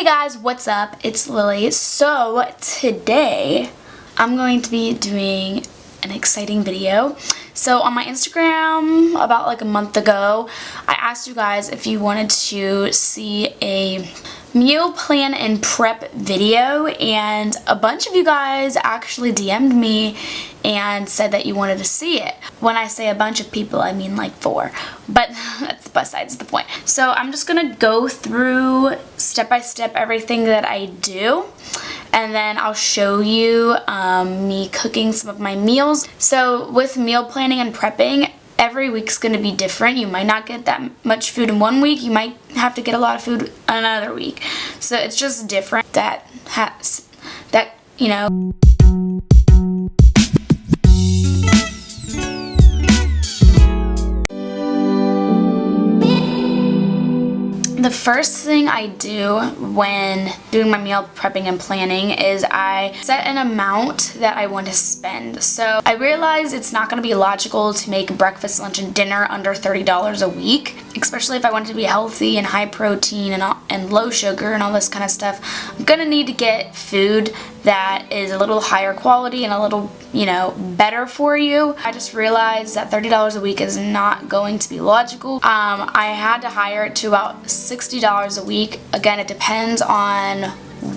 Hey guys, what's up? It's Lily. So today I'm going to be doing an exciting video. So on my Instagram about like a month ago, I asked you guys if you wanted to see a meal plan and prep video, and a bunch of you guys actually DM'd me and said that you wanted to see it. When I say a bunch of people, I mean like 4, but that's besides the point. So I'm just gonna go through step by step everything that I do, and then I'll show you me cooking some of my meals. So with meal planning and prepping, every week's going to be different. You might not get that much food in one week. You might have to get a lot of food another week. So it's just different. You know. The first thing I do when doing my meal prepping and planning is I set an amount that I want to spend. So I realize it's not going to be logical to make breakfast, lunch, and dinner under $30 a week, especially if I want it to be healthy and high protein and low sugar and all this kind of stuff. I'm going to need to get food that is a little higher quality and a little, better for you. I just realized that $30 a week is not going to be logical. I had to hire it to about $60 a week. Again, it depends on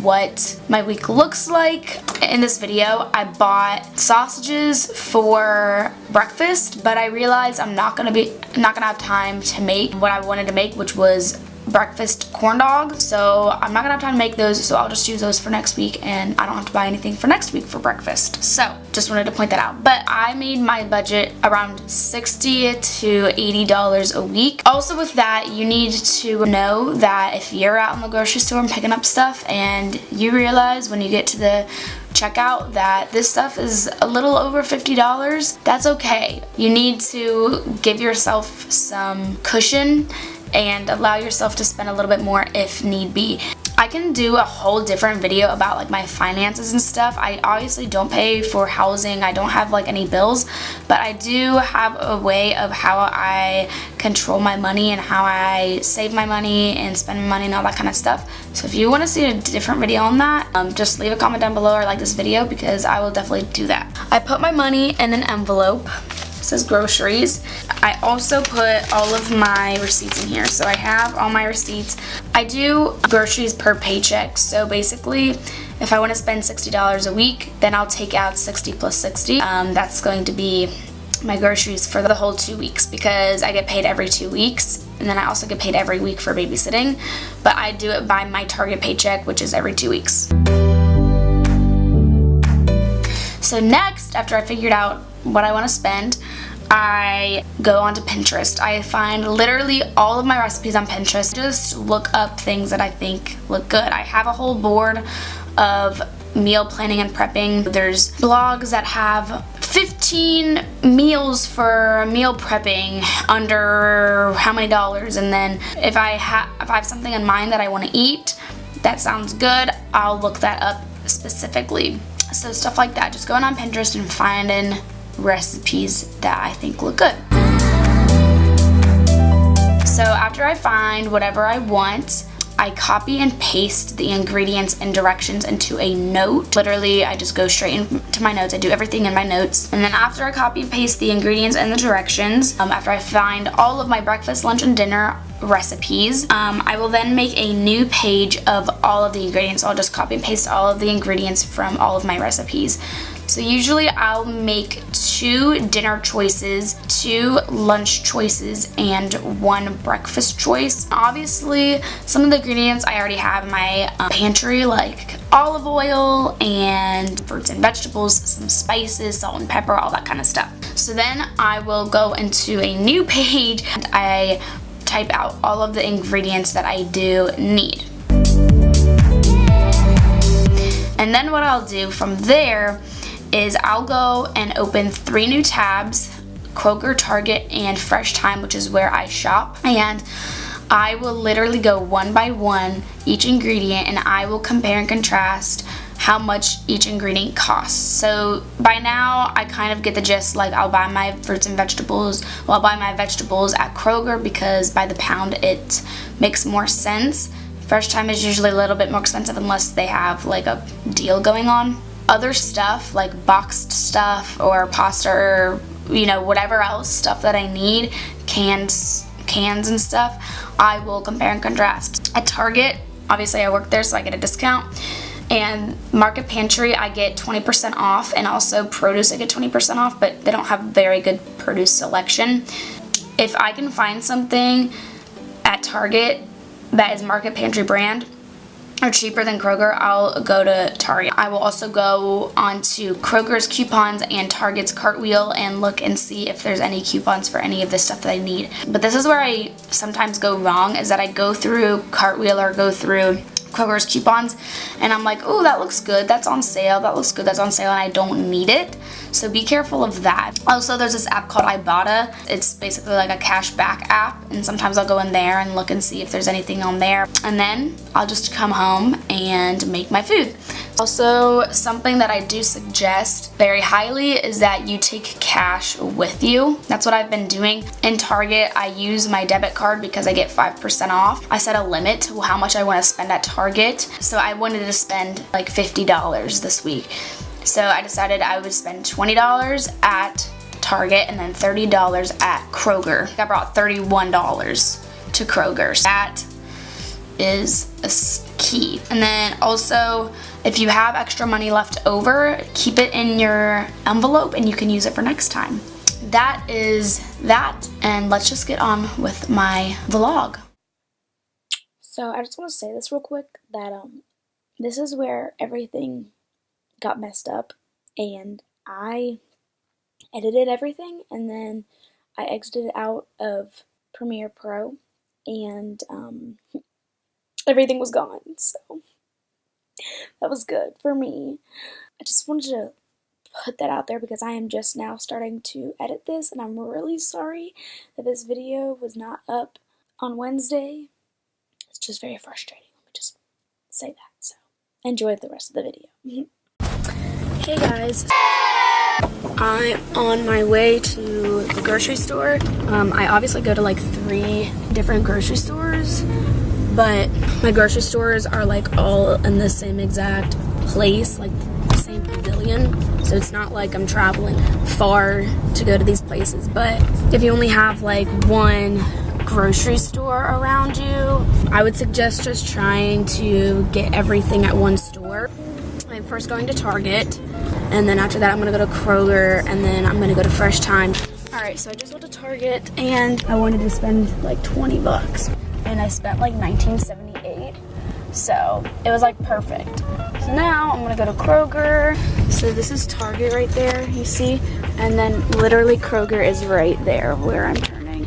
what my week looks like. In this video, I bought sausages for breakfast, but I realized I'm not gonna have time to make what I wanted to make, which was breakfast corn dogs. So I'm not gonna have time to make those, so I'll just use those for next week, and I don't have to buy anything for next week for breakfast. So just wanted to point that out. But I made my budget around $60 to $80 a week. Also with that, you need to know that if you're out in the grocery store and picking up stuff and you realize when you get to the checkout that this stuff is a little over $50, that's okay. You need to give yourself some cushion and allow yourself to spend a little bit more if need be. I can do a whole different video about like my finances and stuff. I obviously don't pay for housing. I don't have like any bills, but I do have a way of how I control my money and how I save my money and spend my money and all that kind of stuff. So if you want to see a different video on that, just leave a comment down below or like this video, because I will definitely do that. I put my money in an envelope. It says groceries. I also put all of my receipts in here. So I have all my receipts. I do groceries per paycheck. So basically, if I want to spend $60 a week, then I'll take out 60 plus 60. That's going to be my groceries for the whole 2 weeks, because I get paid every 2 weeks. And then I also get paid every week for babysitting. But I do it by my target paycheck, which is every 2 weeks. So next, after I figured out what I want to spend, I go onto Pinterest. I find literally all of my recipes on Pinterest. Just look up things that I think look good. I have a whole board of meal planning and prepping. There's blogs that have 15 meals for meal prepping under how many dollars, and then if I have something in mind that I want to eat that sounds good, I'll look that up specifically. So stuff like that, just going on Pinterest and finding recipes that I think look good. So after I find whatever I want, I copy and paste the ingredients and directions into a note. Literally, I just go straight into my notes. I do everything in my notes. And then after I copy and paste the ingredients and the directions, after I find all of my breakfast, lunch, and dinner recipes, I will then make a new page of all of the ingredients. I'll just copy and paste all of the ingredients from all of my recipes. So usually I'll make 2 dinner choices, 2 lunch choices, and 1 breakfast choice. Obviously, some of the ingredients I already have in my pantry, like olive oil and fruits and vegetables, some spices, salt and pepper, all that kind of stuff. So then I will go into a new page and I type out all of the ingredients that I do need. And then what I'll do from there is I'll go and open 3 new tabs, Kroger, Target, and Fresh Thyme, which is where I shop, and I will literally go one by one each ingredient, and I will compare and contrast how much each ingredient costs. So by now I kind of get the gist. Like, I'll buy my fruits and vegetables, I'll buy my vegetables at Kroger because by the pound it makes more sense Fresh Thyme is usually a little bit more expensive unless they have like a deal going on. Other stuff like boxed stuff or pasta or whatever else stuff that I need, cans and stuff, I will compare and contrast. At Target, obviously I work there so I get a discount, and Market Pantry I get 20% off, and also produce I get 20% off, but they don't have very good produce selection. If I can find something at Target that is Market Pantry brand or cheaper than Kroger, I'll go to Target. I will also go onto Kroger's coupons and Target's Cartwheel and look and see if there's any coupons for any of the stuff that I need. But this is where I sometimes go wrong, is that I go through Cartwheel or go through Kroger's coupons and I'm like, oh, that looks good, that's on sale, that looks good, that's on sale, and I don't need it. So be careful of that. Also, there's this app called Ibotta. It's basically like a cash back app, and sometimes I'll go in there and look and see if there's anything on there, and then I'll just come home and make my food. Also, something that I do suggest very highly is that you take cash with you. That's what I've been doing. In Target, I use my debit card because I get 5% off. I set a limit to how much I want to spend at Target, so I wanted to spend like $50 this week. So I decided I would spend $20 at Target and then $30 at Kroger. I brought $31 to Kroger. That is a key. And then also, if you have extra money left over, keep it in your envelope and you can use it for next time. That is that, and let's just get on with my vlog. So I just want to say this real quick, that this is where everything got messed up, and I edited everything and then I exited out of Premiere Pro, and everything was gone, so that was good for me. I just wanted to put that out there because I am just now starting to edit this, and I'm really sorry that this video was not up on Wednesday. It's just very frustrating. Let me just say that. So enjoy the rest of the video. Hey guys, I'm on my way to the grocery store. I obviously go to like 3 different grocery stores, but my grocery stores are like all in the same exact place, like the same pavilion. So it's not like I'm traveling far to go to these places. But if you only have like one grocery store around you, I would suggest just trying to get everything at one store. I'm first going to Target, and then after that I'm going to go to Kroger, and then I'm going to go to Fresh Thyme. Alright, so I just went to Target, and I wanted to spend like 20 bucks, and I spent like $19.78, so it was like perfect. So now I'm going to go to Kroger. So this is Target right there, you see, and then literally Kroger is right there where I'm turning.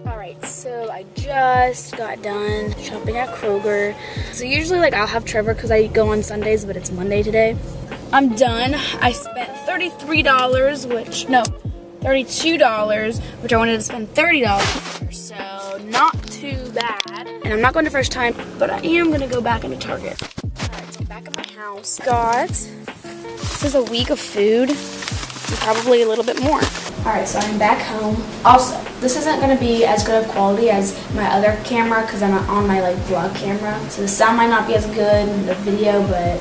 Alright, so I just got done shopping at Kroger. So usually like I'll have Trevor because I go on Sundays, but it's Monday today. I'm done. I spent $32, which I wanted to spend $30, so not too bad. And I'm not going to Fresh Thyme, but I am going to go back into Target. Alright, so back at my house. This is a week of food, and probably a little bit more. Alright, so I'm back home. Also, this isn't going to be as good of quality as my other camera because I'm on my like vlog camera. So the sound might not be as good in the video, but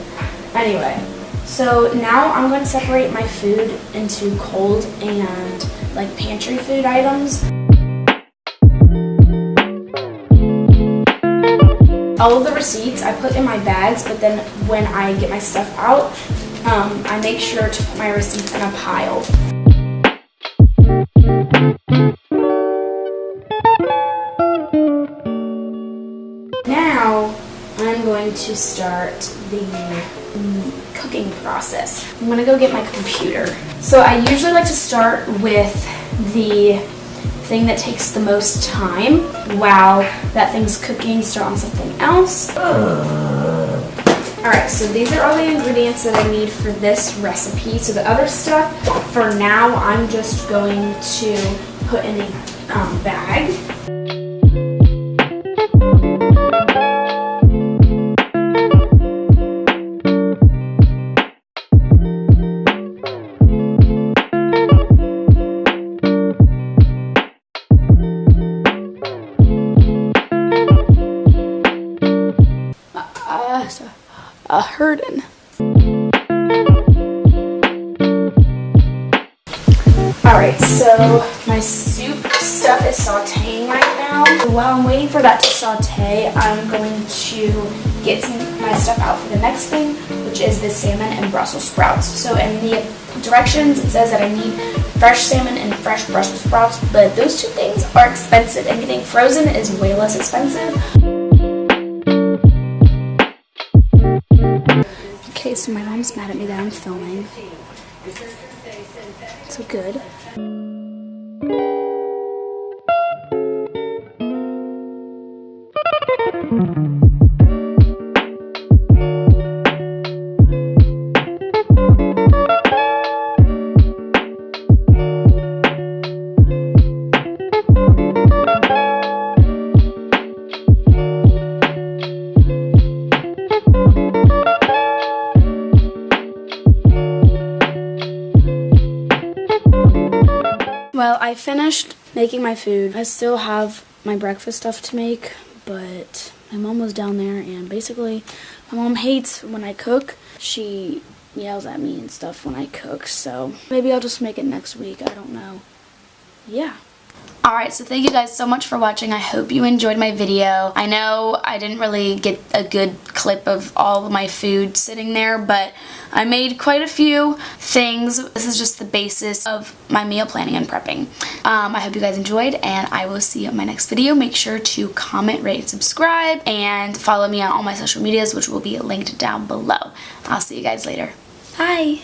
anyway. So now I'm going to separate my food into cold and like pantry food items. All of the receipts I put in my bags, but then when I get my stuff out, I make sure to put my receipts in a pile. Now I'm going to start the cooking process. I'm going to go get my computer. So I usually like to start with the thing that takes the most time while that thing's cooking, start on something else. Alright, so these are all the ingredients that I need for this recipe. So the other stuff, for now, I'm just going to put in a bag. just a hurtin'. Alright, so my soup stuff is sauteing right now. While I'm waiting for that to saute, I'm going to get my stuff out for the next thing, which is the salmon and Brussels sprouts. So in the directions, it says that I need fresh salmon and fresh Brussels sprouts, but those two things are expensive, and getting frozen is way less expensive. Okay, so my mom's mad at me that I'm filming. So good. Well, I finished making my food. I still have my breakfast stuff to make, but my mom was down there, and basically my mom hates when I cook. She yells at me and stuff when I cook, so maybe I'll just make it next week. I don't know. Yeah. Alright, so thank you guys so much for watching. I hope you enjoyed my video. I know I didn't really get a good clip of all of my food sitting there, but I made quite a few things. This is just the basis of my meal planning and prepping. I hope you guys enjoyed, and I will see you in my next video. Make sure to comment, rate, and subscribe, and follow me on all my social medias, which will be linked down below. I'll see you guys later. Bye!